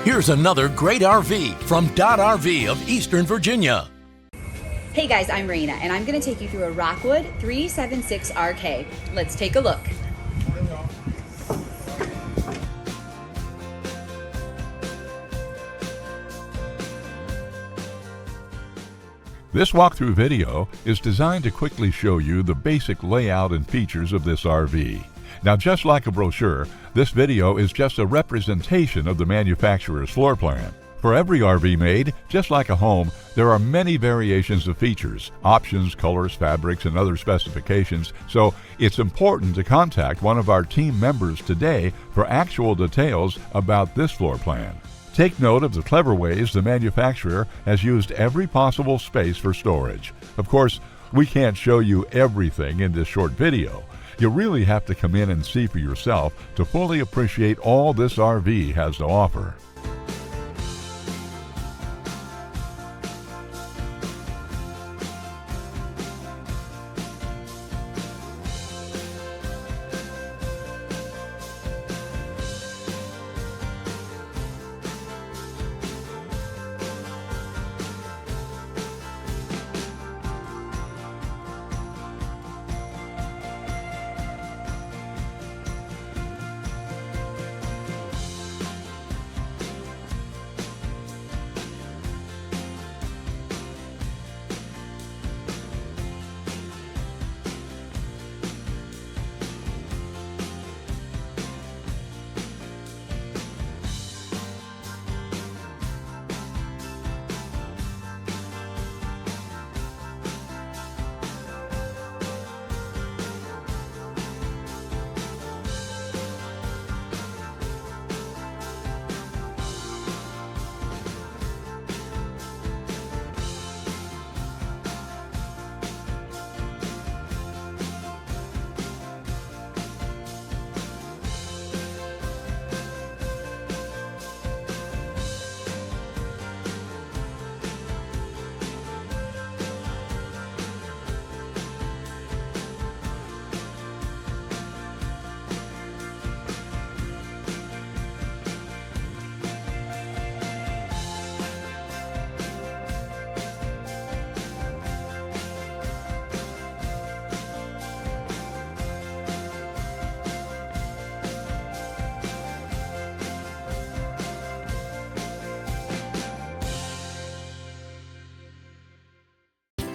Here's another great RV from Dodd RV of Eastern Virginia. Hey guys, I'm Raina, and I'm going to take you through a Rockwood 376RK. Let's take a look. This walkthrough video is designed to quickly show you the basic layout and features of this RV. Now, just like a brochure, this video is just a representation of the manufacturer's floor plan. For every RV made, just like a home, there are many variations of features, options, colors, fabrics, and other specifications, so it's important to contact one of our team members today for actual details about this floor plan. Take note of the clever ways the manufacturer has used every possible space for storage. Of course, we can't show you everything in this short video. You really have to come in and see for yourself to fully appreciate all this RV has to offer.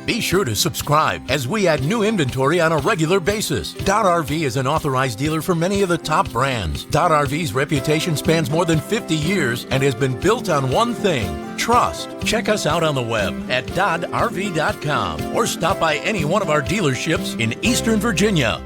Be sure to subscribe as we add new inventory on a regular basis. Dodd RV is an authorized dealer for many of the top brands. Dodd RV's reputation spans more than 50 years and has been built on one thing: trust. Check us out on the web at doddrv.com or stop by any one of our dealerships in Eastern Virginia.